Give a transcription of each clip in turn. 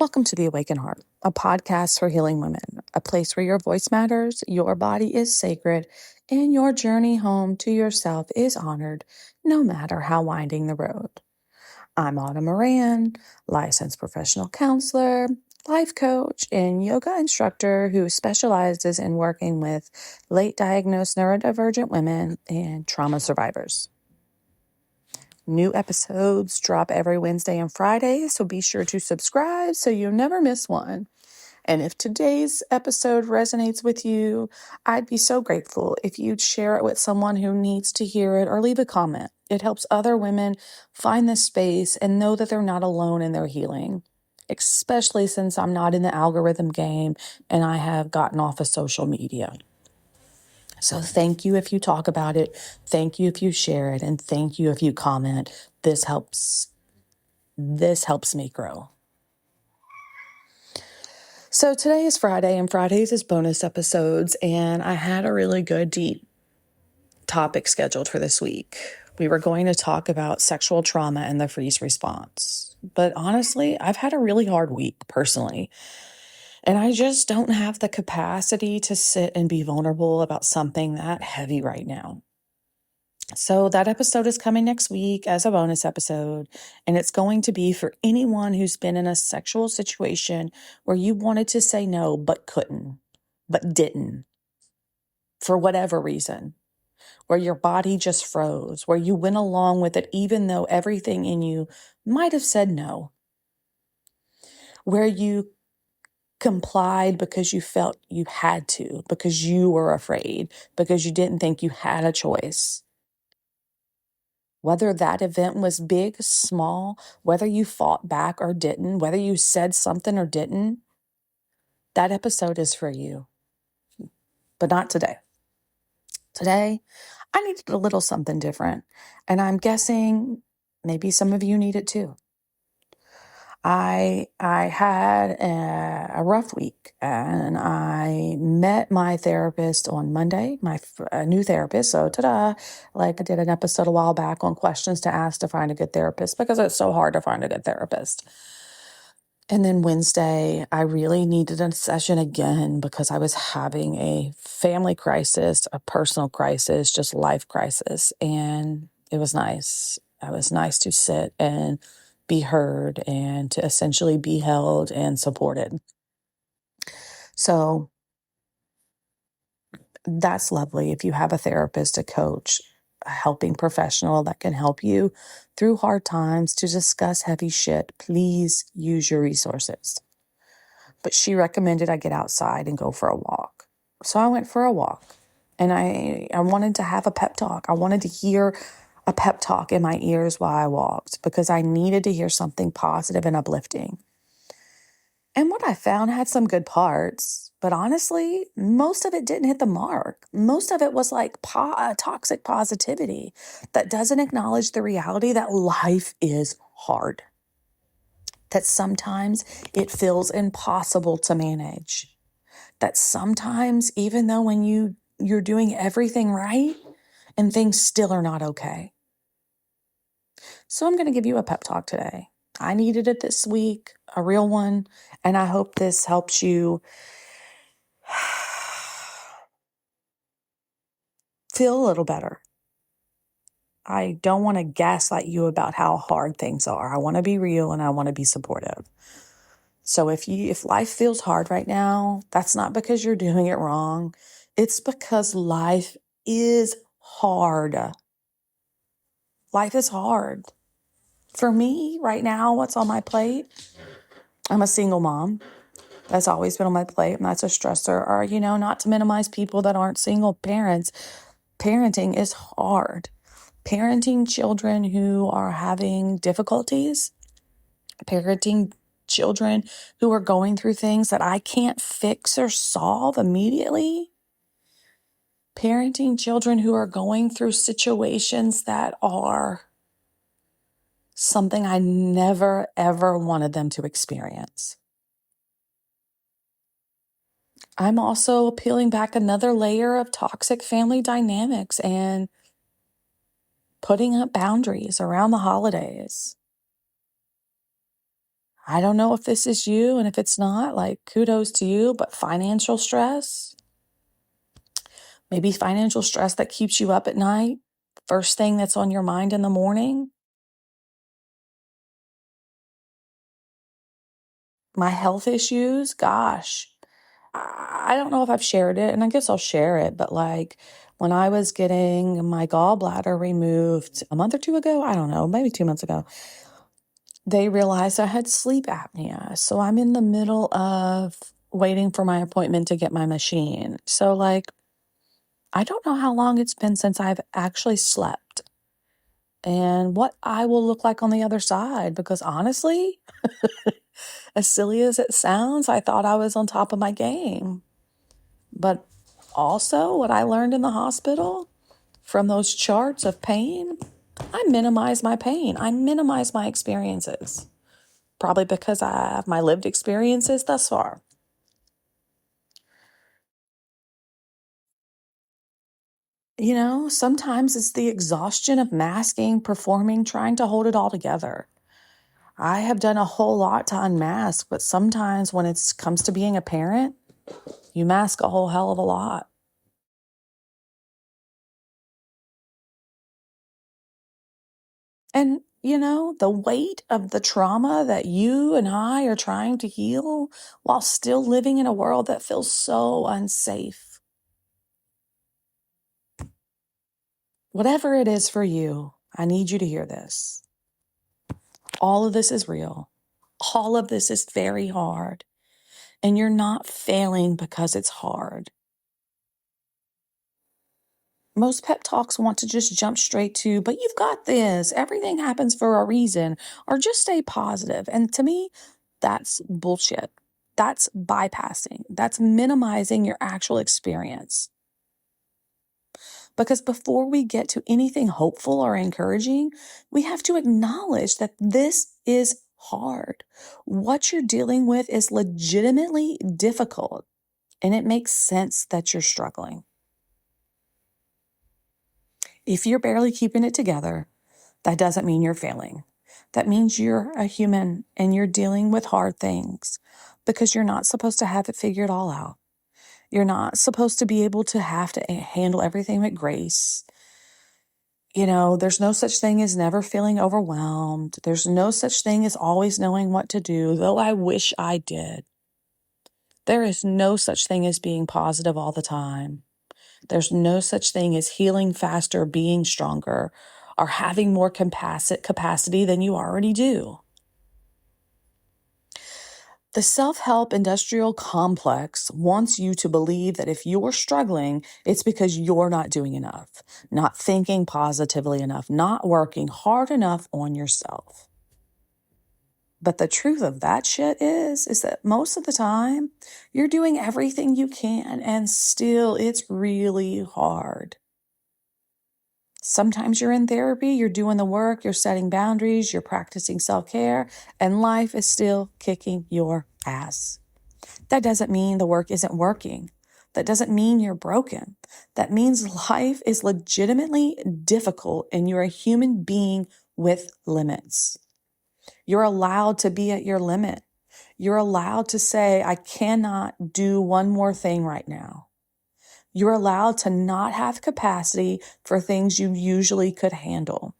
Welcome to The Awakened Heart, a podcast for healing women, a place where your voice matters, your body is sacred, and your journey home to yourself is honored, no matter how winding the road. I'm Autumn Moran, licensed professional counselor, life coach, and yoga instructor who specializes in working with late diagnosed neurodivergent women and trauma survivors. New episodes drop every Wednesday and Friday, so be sure to subscribe so you never miss one. And if today's episode resonates with you, I'd be so grateful if you'd share it with someone who needs to hear it or leave a comment. It helps other women find this space and know that they're not alone in their healing, especially since I'm not in the algorithm game and I have gotten off of social media. So thank you if you talk about it. Thank you if you share it. And thank you if you comment. This helps me grow. So today is Friday, and Fridays is bonus episodes, and I had a really good deep topic scheduled for this week. We were going to talk about sexual trauma and the freeze response. But honestly, I've had a really hard week personally. And I just don't have the capacity to sit and be vulnerable about something that heavy right now. So that episode is coming next week as a bonus episode, and it's going to be for anyone who's been in a sexual situation where you wanted to say no, but couldn't, but didn't, for whatever reason, where your body just froze, where you went along with it even though everything in you might have said no, where you complied because you felt you had to, because you were afraid, because you didn't think you had a choice. Whether that event was big, small, whether you fought back or didn't, whether you said something or didn't, that episode is for you. But not today. Today, I needed a little something different. And I'm guessing maybe some of you need it too. I had a rough week, and I met my therapist on Monday, my new therapist. So ta-da, like I did an episode a while back on questions to ask to find a good therapist because it's so hard to find a good therapist. And then Wednesday, I really needed a session again because I was having a family crisis, a personal crisis, just life crisis. And it was nice. It was nice to sit and be heard and to essentially be held and supported. So that's lovely. If you have a therapist, a coach, a helping professional that can help you through hard times to discuss heavy shit, please use your resources. But she recommended I get outside and go for a walk. So I went for a walk, and I wanted to have a pep talk. I wanted to hear a pep talk in my ears while I walked because I needed to hear something positive and uplifting. And what I found had some good parts, but honestly, most of it didn't hit the mark. Most of it was like toxic positivity that doesn't acknowledge the reality that life is hard, that sometimes it feels impossible to manage, that sometimes even though when you're doing everything right and things still are not okay. So I'm going to give you a pep talk today. I needed it this week, a real one, and I hope this helps you feel a little better. I don't want to gaslight you about how hard things are. I want to be real and I want to be supportive. So if life feels hard right now, that's not because you're doing it wrong. It's because life is hard. Life is hard. For me right now, what's on my plate? I'm a single mom. That's always been on my plate, and that's a stressor. Or, not to minimize people that aren't single parents. Parenting is hard. Parenting children who are having difficulties, parenting children who are going through things that I can't fix or solve immediately, parenting children who are going through situations that are something I never, ever wanted them to experience. I'm also peeling back another layer of toxic family dynamics and putting up boundaries around the holidays. I don't know if this is you, and if it's not, like, kudos to you, but financial stress, maybe financial stress that keeps you up at night, first thing that's on your mind in the morning. My health issues, gosh, I don't know if I've shared it, and I guess I'll share it, but like when I was getting my gallbladder removed a month or two ago, I don't know, maybe 2 months ago, they realized I had sleep apnea. So I'm in the middle of waiting for my appointment to get my machine. So, like, I don't know how long it's been since I've actually slept and what I will look like on the other side. Because honestly, as silly as it sounds, I thought I was on top of my game. But also, what I learned in the hospital from those charts of pain, I minimize my pain, I minimize my experiences. Probably because I have my lived experiences thus far. Sometimes it's the exhaustion of masking, performing, trying to hold it all together. I have done a whole lot to unmask, but sometimes when it comes to being a parent, you mask a whole hell of a lot. And, the weight of the trauma that you and I are trying to heal while still living in a world that feels so unsafe. Whatever it is for you, I need you to hear this. All of this is real. All of this is very hard. And you're not failing because it's hard. Most pep talks want to just jump straight to, but you've got this, everything happens for a reason, or just stay positive. And to me, that's bullshit. That's bypassing, that's minimizing your actual experience. Because before we get to anything hopeful or encouraging, we have to acknowledge that this is hard. What you're dealing with is legitimately difficult, and it makes sense that you're struggling. If you're barely keeping it together, that doesn't mean you're failing. That means you're a human and you're dealing with hard things because you're not supposed to have it figured all out. You're not supposed to be able to have to handle everything with grace. There's no such thing as never feeling overwhelmed. There's no such thing as always knowing what to do, though I wish I did. There is no such thing as being positive all the time. There's no such thing as healing faster, being stronger, or having more capacity than you already do. The self-help industrial complex wants you to believe that if you're struggling, it's because you're not doing enough, not thinking positively enough, not working hard enough on yourself. But the truth of that shit is that most of the time, you're doing everything you can and still it's really hard. Sometimes you're in therapy, you're doing the work, you're setting boundaries, you're practicing self-care, and life is still kicking your ass. That doesn't mean the work isn't working. That doesn't mean you're broken. That means life is legitimately difficult and you're a human being with limits. You're allowed to be at your limit. You're allowed to say, I cannot do one more thing right now. You're allowed to not have capacity for things you usually could handle.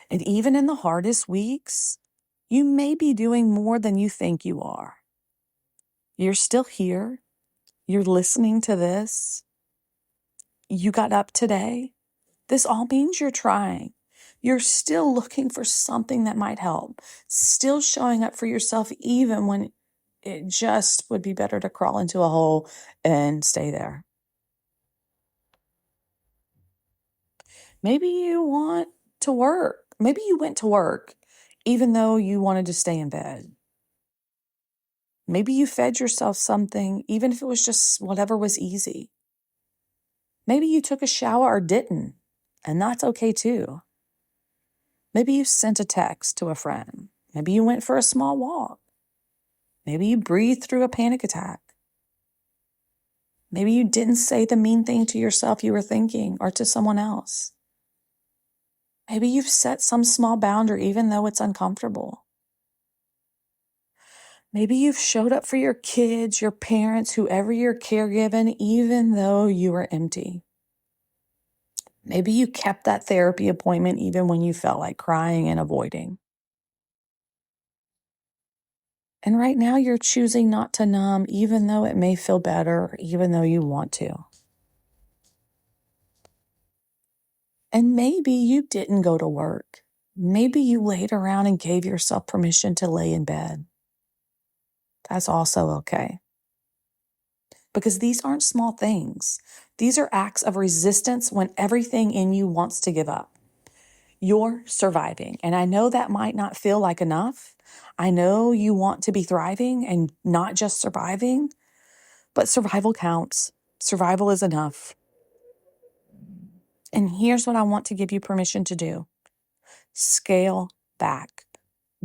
And even in the hardest weeks, you may be doing more than you think you are. You're still here. You're listening to this. You got up today. This all means you're trying. You're still looking for something that might help. Still showing up for yourself even when it just would be better to crawl into a hole and stay there. Maybe you want to work. Maybe you went to work even though you wanted to stay in bed. Maybe you fed yourself something, even if it was just whatever was easy. Maybe you took a shower or didn't, and that's okay too. Maybe you sent a text to a friend. Maybe you went for a small walk. Maybe you breathed through a panic attack. Maybe you didn't say the mean thing to yourself you were thinking or to someone else. Maybe you've set some small boundary, even though it's uncomfortable. Maybe you've showed up for your kids, your parents, whoever you're caregiving, even though you were empty. Maybe you kept that therapy appointment even when you felt like crying and avoiding. And right now you're choosing not to numb, even though it may feel better, even though you want to. And maybe you didn't go to work. Maybe you laid around and gave yourself permission to lay in bed. That's also okay. Because these aren't small things. These are acts of resistance when everything in you wants to give up. You're surviving. And I know that might not feel like enough. I know you want to be thriving and not just surviving, but survival counts. Survival is enough. And here's what I want to give you permission to do. Scale back.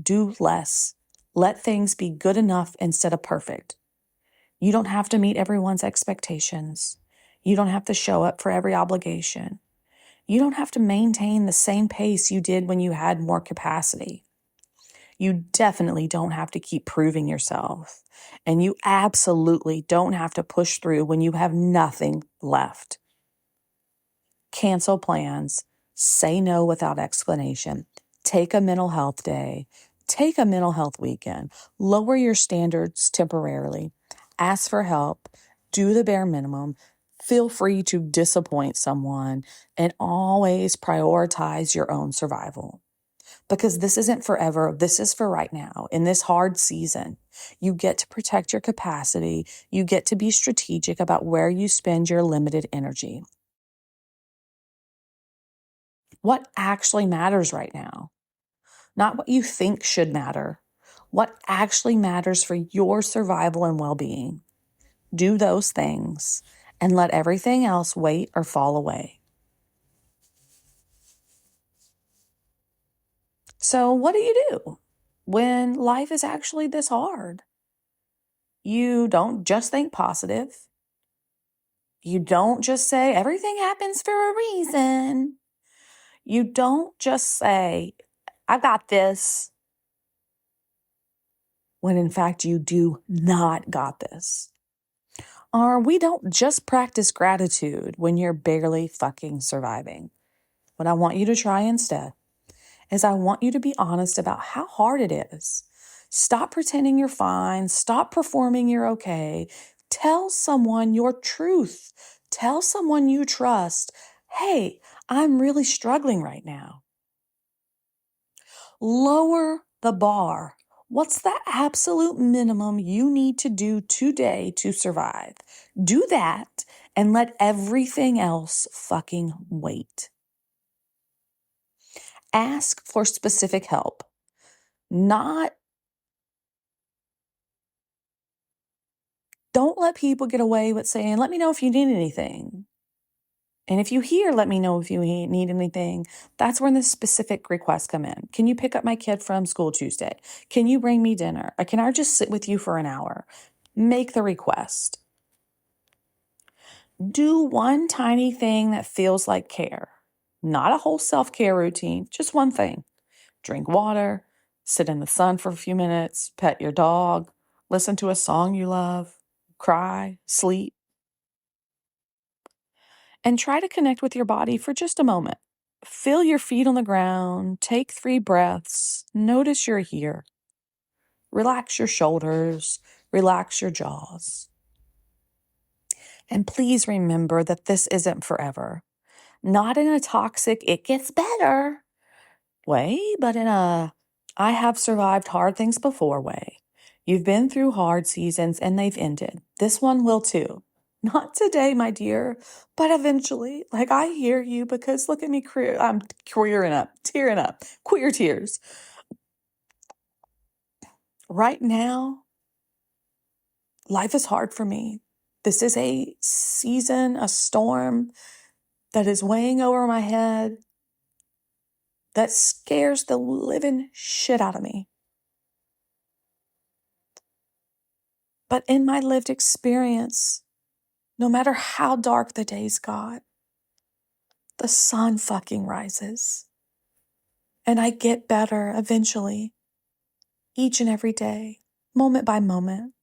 Do less. Let things be good enough instead of perfect. You don't have to meet everyone's expectations. You don't have to show up for every obligation. You don't have to maintain the same pace you did when you had more capacity. You definitely don't have to keep proving yourself. And you absolutely don't have to push through when you have nothing left. Cancel plans. Say no without explanation. Take a mental health day. Take a mental health weekend. Lower your standards temporarily. Ask for help. Do the bare minimum. Feel free to disappoint someone and always prioritize your own survival. Because this isn't forever. This is for right now. In this hard season, you get to protect your capacity. You get to be strategic about where you spend your limited energy. What actually matters right now? Not what you think should matter. What actually matters for your survival and well-being. Do those things and let everything else wait or fall away. So what do you do when life is actually this hard? You don't just think positive. You don't just say everything happens for a reason. You don't just say, I got this, when in fact you do not got this. Or we don't just practice gratitude when you're barely fucking surviving. What I want you to try instead is I want you to be honest about how hard it is. Stop pretending you're fine. Stop performing you're okay. Tell someone your truth. Tell someone you trust, hey, I'm really struggling right now. Lower the bar. What's the absolute minimum you need to do today to survive? Do that and let everything else fucking wait. Ask for specific help. Don't let people get away with saying, let me know if you need anything. And if you hear, let me know if you need anything, that's when the specific requests come in. Can you pick up my kid from school Tuesday? Can you bring me dinner? Or can I just sit with you for an hour? Make the request. Do one tiny thing that feels like care. Not a whole self-care routine, just one thing. Drink water, sit in the sun for a few minutes, pet your dog, listen to a song you love, cry, sleep. And try to connect with your body for just a moment. Feel your feet on the ground, take 3 breaths, notice you're here. Relax your shoulders, relax your jaws. And please remember that this isn't forever. Not in a toxic, it gets better way, but in a I have survived hard things before way. You've been through hard seasons and they've ended. This one will too. Not today, my dear, but eventually. Like, I hear you because look at me, I'm tearing up, queer tears. Right now, life is hard for me. This is a season, a storm that is weighing over my head that scares the living shit out of me. But in my lived experience, no matter how dark the days got, the sun fucking rises. And I get better eventually, each and every day, moment by moment.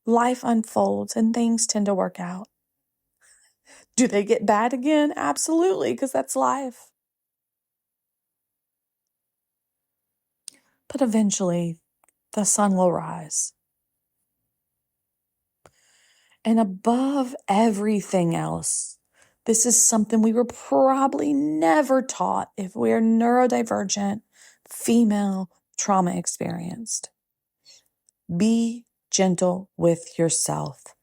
Life unfolds and things tend to work out. Do they get bad again? Absolutely, because that's life. But eventually, the sun will rise. And above everything else, this is something we were probably never taught if we're neurodivergent, female, trauma experienced. Be gentle with yourself.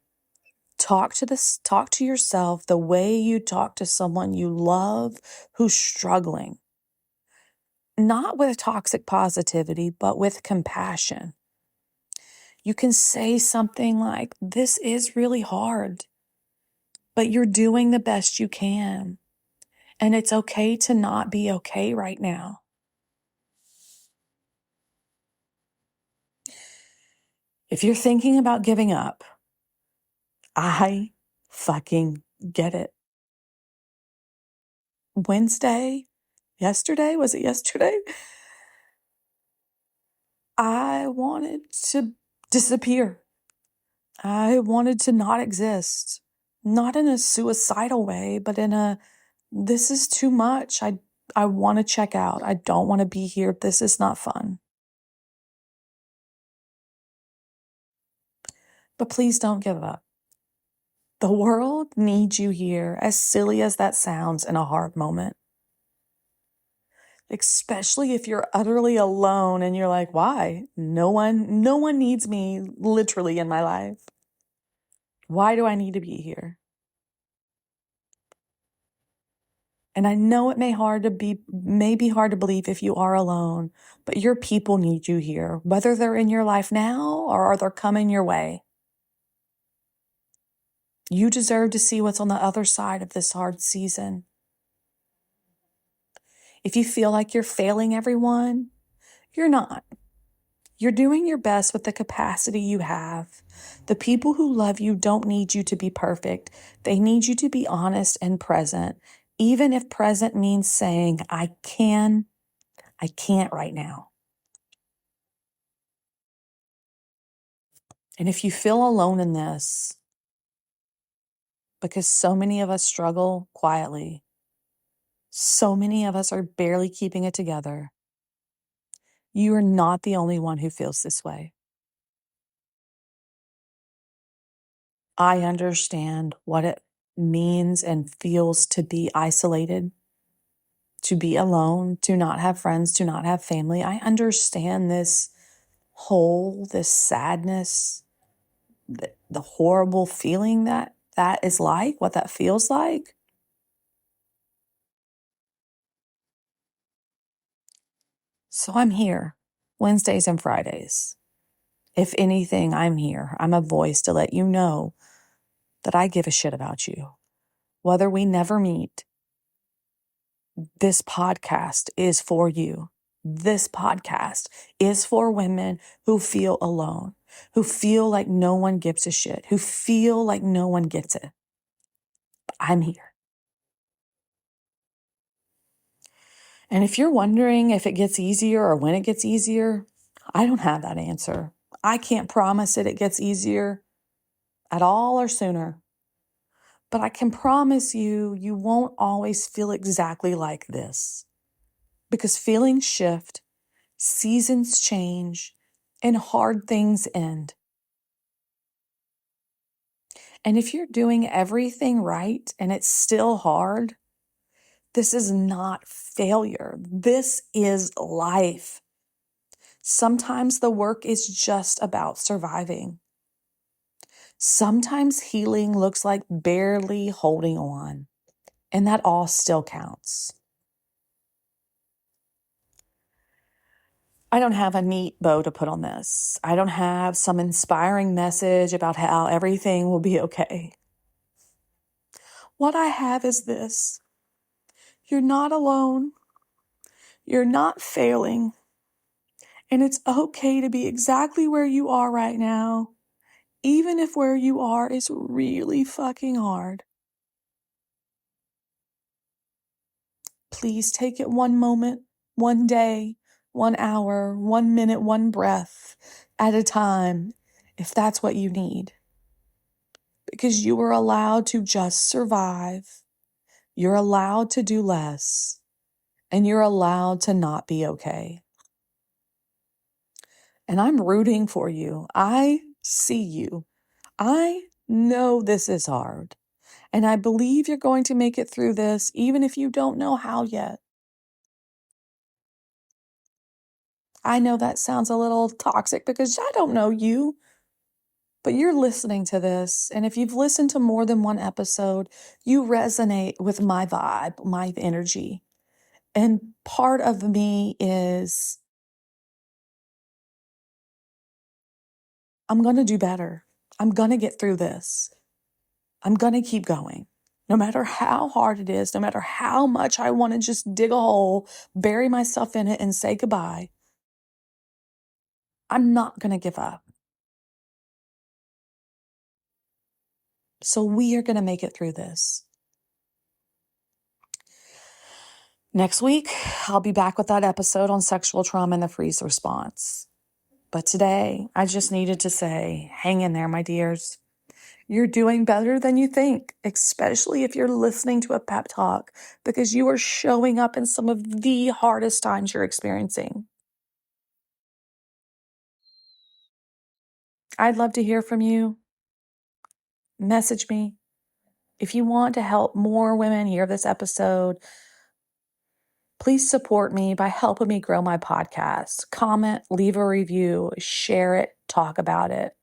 Talk to yourself the way you talk to someone you love who's struggling. Not with toxic positivity, but with compassion. You can say something like, "This is really hard, but you're doing the best you can. And it's okay to not be okay right now." If you're thinking about giving up, I fucking get it. Was it yesterday? I wanted to disappear. I wanted to not exist. Not in a suicidal way, but in a, this is too much. I want to check out. I don't want to be here. This is not fun. But please don't give up. The world needs you here, as silly as that sounds in a hard moment. Especially if you're utterly alone and you're like, why? No one needs me literally in my life. Why do I need to be here? And I know it may be hard to believe if you are alone, but your people need you here, whether they're in your life now or they're coming your way. You deserve to see what's on the other side of this hard season. If you feel like you're failing everyone, you're not. You're doing your best with the capacity you have. The people who love you don't need you to be perfect. They need you to be honest and present, even if present means saying, I can't right now. And if you feel alone in this, because so many of us struggle quietly, so many of us are barely keeping it together, you are not the only one who feels this way. I understand what it means and feels to be isolated, to be alone, to not have friends, to not have family. I understand this hole, this sadness, the horrible feeling that is like, what that feels like. So I'm here Wednesdays and Fridays. If anything, I'm here. I'm a voice to let you know that I give a shit about you. Whether we never meet, this podcast is for you. This podcast is for women who feel alone, who feel like no one gives a shit, who feel like no one gets it. I'm here. And if you're wondering if it gets easier or when it gets easier, I don't have that answer. I can't promise it gets easier at all or sooner. But I can promise you, you won't always feel exactly like this. Because feelings shift, seasons change, and hard things end. And if you're doing everything right and it's still hard, this is not failure. This is life. Sometimes the work is just about surviving. Sometimes healing looks like barely holding on, and that all still counts. I don't have a neat bow to put on this. I don't have some inspiring message about how everything will be okay. What I have is this: you're not alone. You're not failing. And it's okay to be exactly where you are right now, even if where you are is really fucking hard. Please take it one moment one day, 1 hour, 1 minute, one breath at a time, if that's what you need. Because you are allowed to just survive. You're allowed to do less. And you're allowed to not be okay. And I'm rooting for you. I see you. I know this is hard. And I believe you're going to make it through this, even if you don't know how yet. I know that sounds a little toxic because I don't know you, but you're listening to this. And if you've listened to more than one episode, you resonate with my vibe, my energy. And part of me is, I'm going to do better. I'm going to get through this. I'm going to keep going. No matter how hard it is, no matter how much I want to just dig a hole, bury myself in it, and say goodbye, I'm not going to give up. So we are going to make it through this. Next week, I'll be back with that episode on sexual trauma and the freeze response. But today, I just needed to say, hang in there, my dears. You're doing better than you think, especially if you're listening to a pep talk, because you are showing up in some of the hardest times you're experiencing. I'd love to hear from you. Message me. If you want to help more women hear this episode, please support me by helping me grow my podcast. Comment, leave a review, share it, talk about it.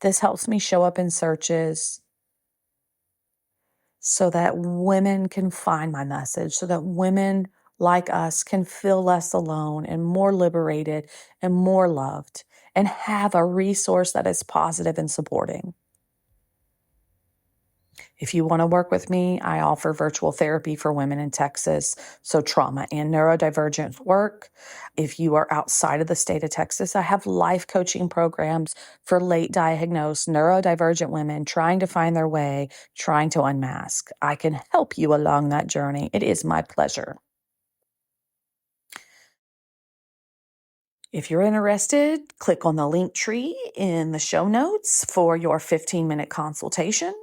This helps me show up in searches so that women can find my message, so that women like us can feel less alone and more liberated and more loved and have a resource that is positive and supporting. If you want to work with me, I offer virtual therapy for women in Texas, so trauma and neurodivergent work. If you are outside of the state of Texas, I have life coaching programs for late diagnosed neurodivergent women trying to find their way, trying to unmask. I can help you along that journey. It is my pleasure. If you're interested, click on the link tree in the show notes for your 15-minute consultation.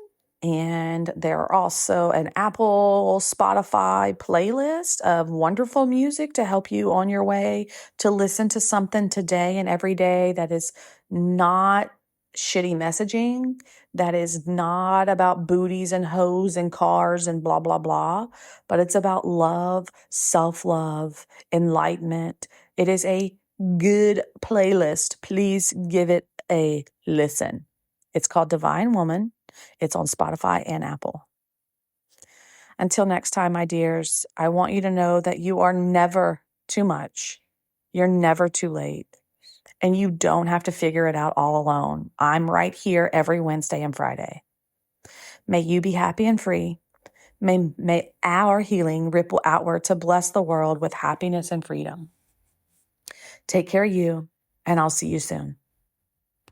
And there are also an Apple, Spotify playlist of wonderful music to help you on your way to listen to something today and every day that is not shitty messaging, that is not about booties and hoes and cars and blah, blah, blah, but it's about love, self-love, enlightenment. It is a good playlist. Please give it a listen. It's called Divine Woman. It's on Spotify and Apple. Until next time, my dears, I want you to know that you are never too much. You're never too late. And you don't have to figure it out all alone. I'm right here every Wednesday and Friday. May you be happy and free. May our healing ripple outward to bless the world with happiness and freedom. Take care of you, and I'll see you soon.